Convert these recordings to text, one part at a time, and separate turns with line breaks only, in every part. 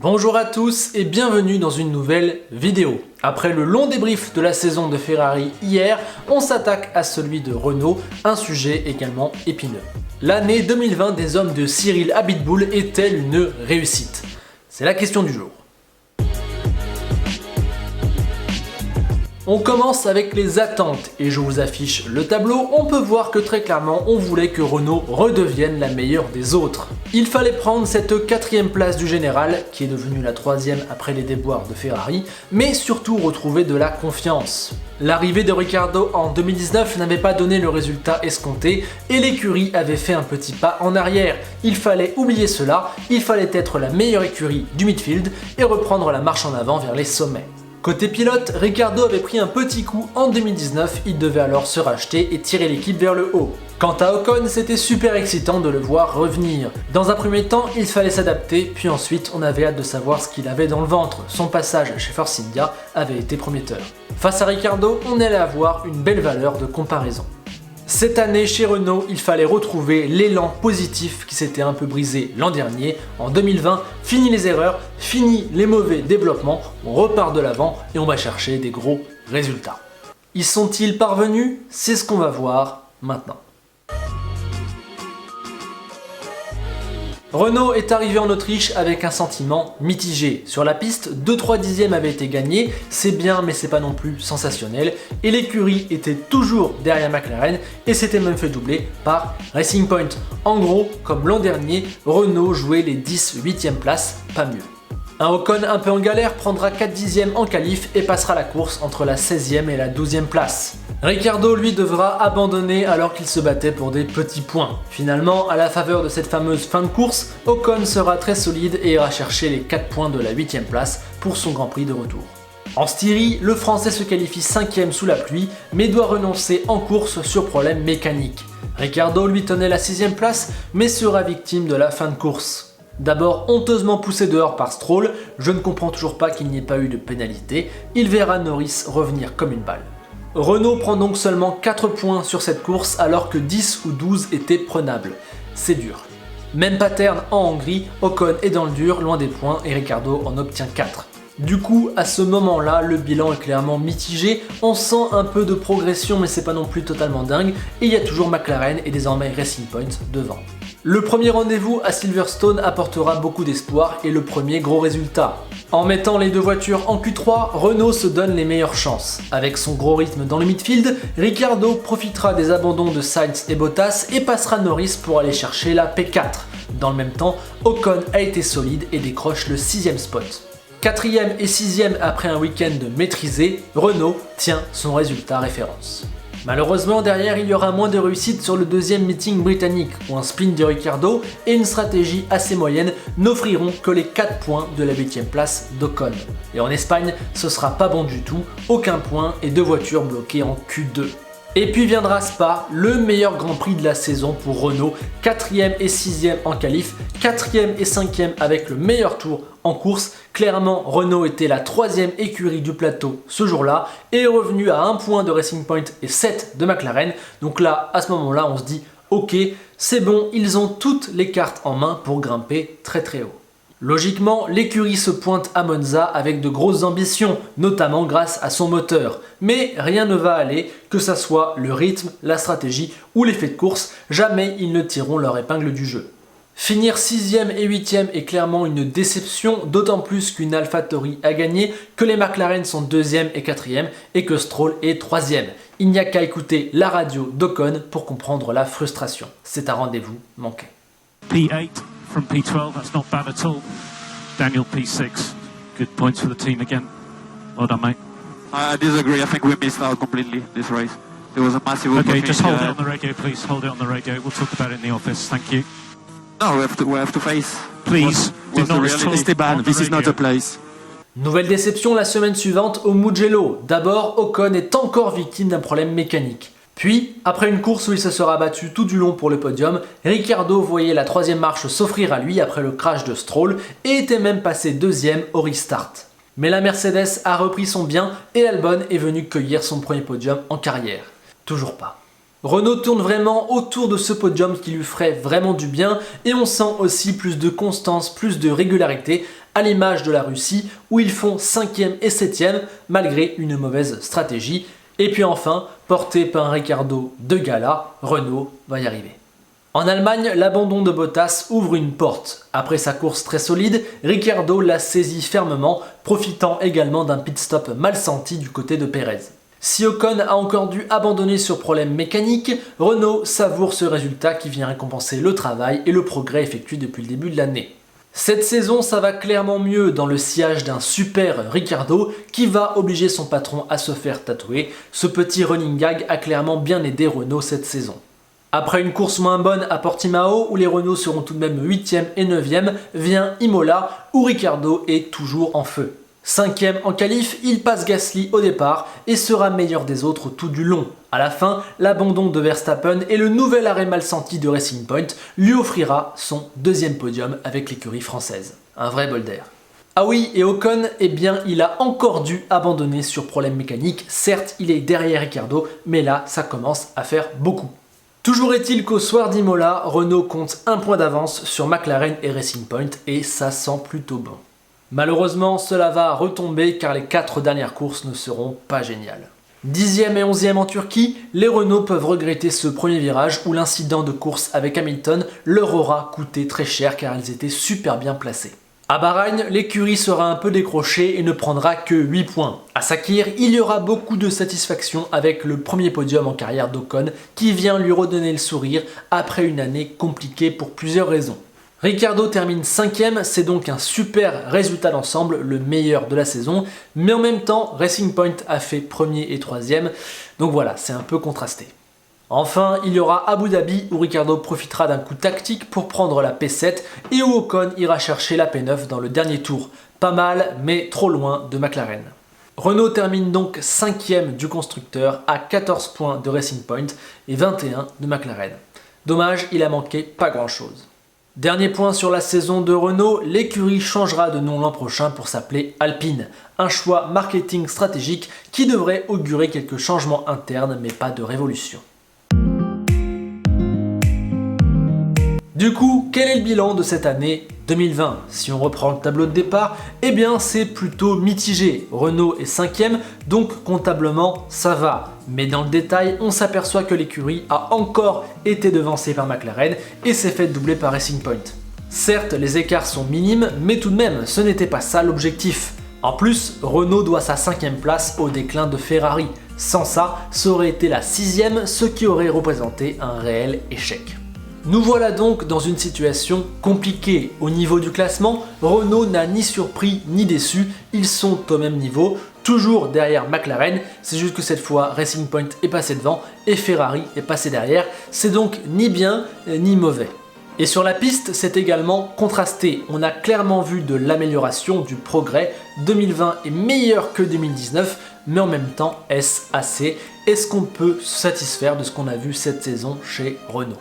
Bonjour à tous et bienvenue dans une nouvelle vidéo. Après le long débrief de la saison de Ferrari hier, on s'attaque à celui de Renault, un sujet également épineux. L'année 2020 des hommes de Cyril Abiteboul est-elle une réussite? C'est la question du jour. On commence avec les attentes et je vous affiche le tableau. On peut voir que très clairement on voulait que Renault redevienne la meilleure des autres. Il fallait prendre cette 4e place du général, qui est devenue la 3e après les déboires de Ferrari, mais surtout retrouver de la confiance. L'arrivée de Ricciardo en 2019 n'avait pas donné le résultat escompté et l'écurie avait fait un petit pas en arrière. Il fallait oublier cela, il fallait être la meilleure écurie du midfield et reprendre la marche en avant vers les sommets. Côté pilote, Ricciardo avait pris un petit coup en 2019, il devait alors se racheter et tirer l'équipe vers le haut. Quant à Ocon, c'était super excitant de le voir revenir. Dans un premier temps, il fallait s'adapter, puis ensuite on avait hâte de savoir ce qu'il avait dans le ventre. Son passage chez Force India avait été prometteur. Face à Ricciardo, on allait avoir une belle valeur de comparaison. Cette année, chez Renault, il fallait retrouver l'élan positif qui s'était un peu brisé l'an dernier. En 2020, fini les erreurs, fini les mauvais développements, on repart de l'avant et on va chercher des gros résultats. Y sont-ils parvenus? C'est ce qu'on va voir maintenant. Renault est arrivé en Autriche avec un sentiment mitigé. Sur la piste, 2-3 dixièmes avaient été gagnés, c'est bien mais c'est pas non plus sensationnel, et l'écurie était toujours derrière McLaren et s'était même fait doubler par Racing Point. En gros, comme l'an dernier, Renault jouait les 10-8e places, pas mieux. Un Ocon un peu en galère prendra 4 dixièmes en qualif et passera la course entre la 16e et la 12e place. Ricciardo lui devra abandonner alors qu'il se battait pour des petits points. Finalement, à la faveur de cette fameuse fin de course, Ocon sera très solide et ira chercher les 4 points de la 8e place pour son Grand Prix de retour. En Styrie, le Français se qualifie 5e sous la pluie, mais doit renoncer en course sur problème mécanique. Ricciardo lui tenait la 6e place, mais sera victime de la fin de course. D'abord honteusement poussé dehors par Stroll, je ne comprends toujours pas qu'il n'y ait pas eu de pénalité, il verra Norris revenir comme une balle. Renault prend donc seulement 4 points sur cette course alors que 10 ou 12 étaient prenables. C'est dur. Même pattern en Hongrie, Ocon est dans le dur, loin des points et Ricciardo en obtient 4. Du coup, à ce moment-là, le bilan est clairement mitigé, on sent un peu de progression mais c'est pas non plus totalement dingue et il y a toujours McLaren et désormais Racing Point devant. Le premier rendez-vous à Silverstone apportera beaucoup d'espoir et le premier gros résultat. En mettant les deux voitures en Q3, Renault se donne les meilleures chances. Avec son gros rythme dans le midfield, Ricciardo profitera des abandons de Sainz et Bottas et passera Norris pour aller chercher la P4. Dans le même temps, Ocon a été solide et décroche le 6e spot. 4e et 6e après un week-end maîtrisé, Renault tient son résultat référence. Malheureusement, derrière, il y aura moins de réussite sur le 2e meeting britannique, où un spin de Ricciardo et une stratégie assez moyenne n'offriront que les 4 points de la 8e place d'Ocon. Et en Espagne, ce sera pas bon du tout, aucun point et 2 voitures bloquées en Q2. Et puis viendra Spa, le meilleur Grand Prix de la saison pour Renault, 4e et 6e en qualif, 4e et 5e avec le meilleur tour en course. Clairement, Renault était la 3e écurie du plateau ce jour-là et est revenu à 1 point de Racing Point et 7 de McLaren. Donc là, à ce moment-là, on se dit ok, c'est bon, ils ont toutes les cartes en main pour grimper très très haut. Logiquement, l'écurie se pointe à Monza avec de grosses ambitions, notamment grâce à son moteur. Mais rien ne va aller, que ça soit le rythme, la stratégie ou l'effet de course, jamais ils ne tireront leur épingle du jeu. Finir 6e et 8e est clairement une déception, d'autant plus qu'une AlphaTauri a gagné, que les McLaren sont 2e et 4e et que Stroll est 3e. Il n'y a qu'à écouter la radio d'Ocon pour comprendre la frustration. C'est un rendez-vous manqué.
P8 from P12, that's not bad at all. Daniel P6, good points for the team again. Well done, mate.
I disagree. I think we missed out completely this race. There was a massive
Okay, just hold it
opportunity.
on the radio, please. Hold it on the radio. We'll talk about it in the office. Thank you.
No, we have to face.
Please,
what's
do
the
not
reality.
talk
Esteban,
on
this
the
is not
radio.
the place.
Nouvelle déception la semaine suivante au Mugello. D'abord, Ocon est encore victime d'un problème mécanique. Puis, après une course où il se sera battu tout du long pour le podium, Ricciardo voyait la 3e marche s'offrir à lui après le crash de Stroll et était même passé 2e au restart. Mais la Mercedes a repris son bien et Albon est venu cueillir son premier podium en carrière. Toujours pas. Renault tourne vraiment autour de ce podium qui lui ferait vraiment du bien et on sent aussi plus de constance, plus de régularité à l'image de la Russie où ils font 5e et 7e malgré une mauvaise stratégie. Et puis enfin, porté par un Ricciardo de gala, Renault va y arriver. En Allemagne, l'abandon de Bottas ouvre une porte. Après sa course très solide, Ricciardo l'a saisi fermement, profitant également d'un pit stop mal senti du côté de Pérez. Si Ocon a encore dû abandonner sur problème mécanique, Renault savoure ce résultat qui vient récompenser le travail et le progrès effectué depuis le début de l'année. Cette saison, ça va clairement mieux dans le sillage d'un super Ricciardo qui va obliger son patron à se faire tatouer. Ce petit running gag a clairement bien aidé Renault cette saison. Après une course moins bonne à Portimao, où les Renault seront tout de même 8e et 9e, vient Imola, où Ricciardo est toujours en feu. 5e en qualif, il passe Gasly au départ et sera meilleur des autres tout du long. À la fin, l'abandon de Verstappen et le nouvel arrêt mal senti de Racing Point lui offrira son 2e podium avec l'écurie française. Un vrai bol d'air. Ah oui, et Ocon, eh bien, il a encore dû abandonner sur problème mécanique. Certes, il est derrière Ricciardo, mais là, ça commence à faire beaucoup. Toujours est-il qu'au soir d'Imola, Renault compte un point d'avance sur McLaren et Racing Point et ça sent plutôt bon. Malheureusement, cela va retomber car les 4 dernières courses ne seront pas géniales. 10e et 11e en Turquie, les Renault peuvent regretter ce premier virage où l'incident de course avec Hamilton leur aura coûté très cher car ils étaient super bien placés. À Bahreïn, l'écurie sera un peu décrochée et ne prendra que 8 points. À Sakir, il y aura beaucoup de satisfaction avec le premier podium en carrière d'Ocon qui vient lui redonner le sourire après une année compliquée pour plusieurs raisons. Ricciardo termine 5e, c'est donc un super résultat d'ensemble, le meilleur de la saison, mais en même temps, Racing Point a fait 1er et 3e, donc voilà, c'est un peu contrasté. Enfin, il y aura Abu Dhabi où Ricciardo profitera d'un coup tactique pour prendre la P7 et où Ocon ira chercher la P9 dans le dernier tour. Pas mal, mais trop loin de McLaren. Renault termine donc 5e du constructeur à 14 points de Racing Point et 21 de McLaren. Dommage, il a manqué pas grand chose. Dernier point sur la saison de Renault, l'écurie changera de nom l'an prochain pour s'appeler Alpine. Un choix marketing stratégique qui devrait augurer quelques changements internes mais pas de révolution. Du coup, quel est le bilan de cette année 2020 ? Si on reprend le tableau de départ, eh bien c'est plutôt mitigé. Renault est 5e, donc comptablement ça va. Mais dans le détail, on s'aperçoit que l'écurie a encore été devancée par McLaren et s'est fait doubler par Racing Point. Certes, les écarts sont minimes, mais tout de même, ce n'était pas ça l'objectif. En plus, Renault doit sa 5e place au déclin de Ferrari. Sans ça, ça aurait été la 6e, ce qui aurait représenté un réel échec. Nous voilà donc dans une situation compliquée. Au niveau du classement, Renault n'a ni surpris ni déçu, ils sont au même niveau, toujours derrière McLaren, c'est juste que cette fois Racing Point est passé devant et Ferrari est passé derrière, c'est donc ni bien ni mauvais. Et sur la piste, c'est également contrasté, on a clairement vu de l'amélioration, du progrès, 2020 est meilleur que 2019, mais en même temps, est-ce assez ? Est-ce qu'on peut se satisfaire de ce qu'on a vu cette saison chez Renault ?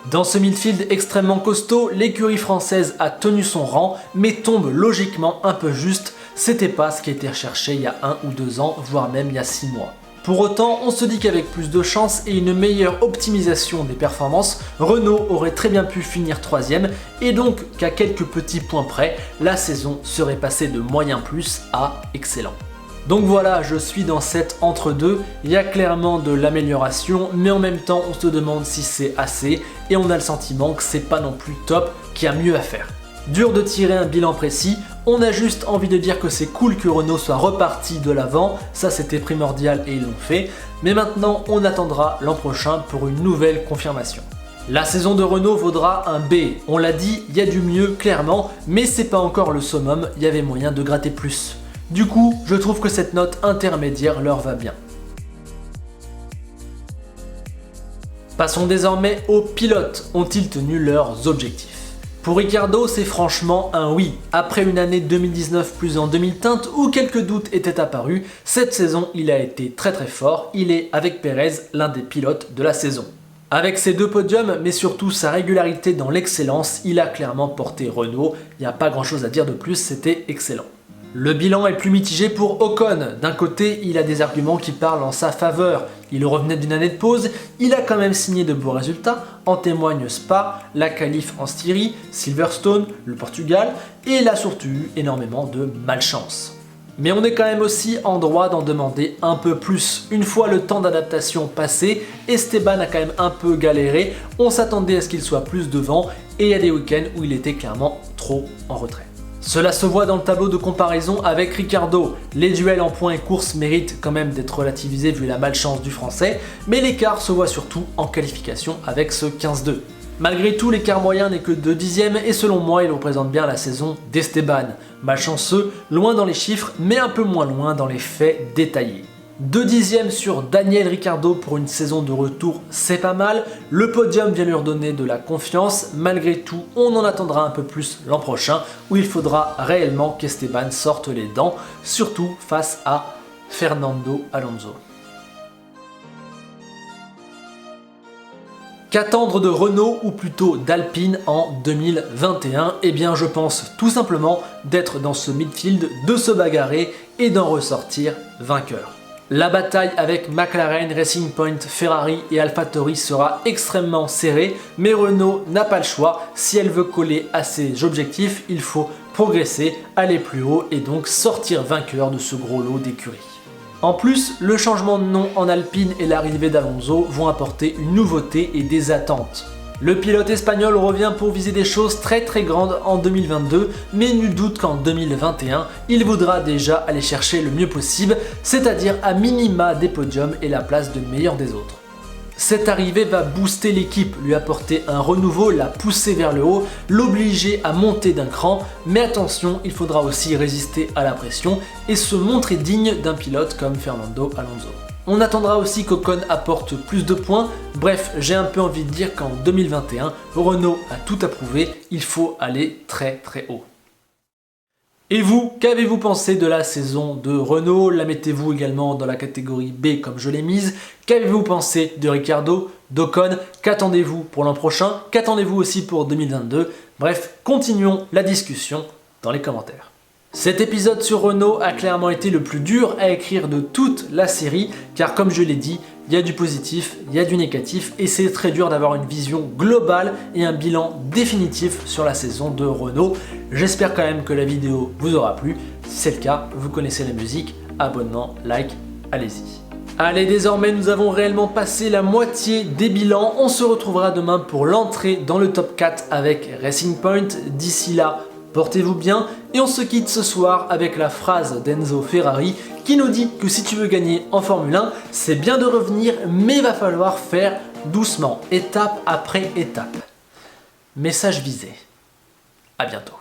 Dans ce midfield extrêmement costaud, l'écurie française a tenu son rang, mais tombe logiquement un peu juste, c'était pas ce qui a été recherché il y a 1 ou 2 ans, voire même il y a 6 mois. Pour autant, on se dit qu'avec plus de chance et une meilleure optimisation des performances, Renault aurait très bien pu finir 3e, et donc qu'à quelques petits points près, la saison serait passée de moyen plus à excellent. Donc voilà, je suis dans cet entre-deux, il y a clairement de l'amélioration, mais en même temps on se demande si c'est assez, et on a le sentiment que c'est pas non plus top, qu'il y a mieux à faire. Dur de tirer un bilan précis, on a juste envie de dire que c'est cool que Renault soit reparti de l'avant, ça c'était primordial et ils l'ont fait, mais maintenant on attendra l'an prochain pour une nouvelle confirmation. La saison de Renault vaudra un B, on l'a dit, il y a du mieux clairement, mais c'est pas encore le summum, il y avait moyen de gratter plus. Du coup, je trouve que cette note intermédiaire leur va bien. Passons désormais aux pilotes. Ont-ils tenu leurs objectifs ? Pour Ricciardo, c'est franchement un oui. Après une année 2019 plus en demi-teinte où quelques doutes étaient apparus, cette saison il a été très fort. Il est avec Pérez l'un des pilotes de la saison. Avec ses 2 podiums, mais surtout sa régularité dans l'excellence, il a clairement porté Renault. Il n'y a pas grand chose à dire de plus, c'était excellent. Le bilan est plus mitigé pour Ocon. D'un côté, il a des arguments qui parlent en sa faveur. Il revenait d'une année de pause, il a quand même signé de beaux résultats, en témoigne Spa, la qualif en Styrie, Silverstone, le Portugal, et il a surtout eu énormément de malchance. Mais on est quand même aussi en droit d'en demander un peu plus. Une fois le temps d'adaptation passé, Esteban a quand même un peu galéré, on s'attendait à ce qu'il soit plus devant, et il y a des week-ends où il était clairement trop en retrait. Cela se voit dans le tableau de comparaison avec Ricciardo. Les duels en points et courses méritent quand même d'être relativisés vu la malchance du français, mais l'écart se voit surtout en qualification avec ce 15-2. Malgré tout, l'écart moyen n'est que de 10e et selon moi, il représente bien la saison d'Esteban. Malchanceux, loin dans les chiffres, mais un peu moins loin dans les faits détaillés. 2 dixièmes sur Daniel Ricciardo pour une saison de retour, c'est pas mal. Le podium vient lui redonner de la confiance. Malgré tout, on en attendra un peu plus l'an prochain où il faudra réellement qu'Esteban sorte les dents, surtout face à Fernando Alonso. Qu'attendre de Renault ou plutôt d'Alpine en 2021 ? Eh bien je pense tout simplement d'être dans ce midfield, de se bagarrer et d'en ressortir vainqueur. La bataille avec McLaren, Racing Point, Ferrari et AlphaTauri sera extrêmement serrée, mais Renault n'a pas le choix. Si elle veut coller à ses objectifs, il faut progresser, aller plus haut et donc sortir vainqueur de ce gros lot d'écuries. En plus, le changement de nom en Alpine et l'arrivée d'Alonso vont apporter une nouveauté et des attentes. Le pilote espagnol revient pour viser des choses très grandes en 2022, mais nul doute qu'en 2021, il voudra déjà aller chercher le mieux possible, c'est-à-dire à minima des podiums et la place de meilleur des autres. Cette arrivée va booster l'équipe, lui apporter un renouveau, la pousser vers le haut, l'obliger à monter d'un cran, mais attention, il faudra aussi résister à la pression et se montrer digne d'un pilote comme Fernando Alonso. On attendra aussi qu'Ocon apporte plus de points, bref, j'ai un peu envie de dire qu'en 2021, Renault a tout approuvé, il faut aller très haut. Et vous, qu'avez-vous pensé de la saison de Renault ? La mettez-vous également dans la catégorie B comme je l'ai mise ? Qu'avez-vous pensé de Ricciardo, d'Ocon ? Qu'attendez-vous pour l'an prochain ? Qu'attendez-vous aussi pour 2022 ? Bref, continuons la discussion dans les commentaires. Cet épisode sur Renault a clairement été le plus dur à écrire de toute la série, car comme je l'ai dit, il y a du positif, il y a du négatif, et c'est très dur d'avoir une vision globale et un bilan définitif sur la saison de Renault. J'espère quand même que la vidéo vous aura plu. Si c'est le cas, vous connaissez la musique, abonnement, like, allez-y. Allez, désormais nous avons réellement passé la moitié des bilans. On se retrouvera demain pour l'entrée dans le top 4 avec Racing Point. D'ici là, portez-vous bien et on se quitte ce soir avec la phrase d'Enzo Ferrari qui nous dit que si tu veux gagner en Formule 1, c'est bien de revenir mais il va falloir faire doucement, étape après étape. Message visé. À bientôt.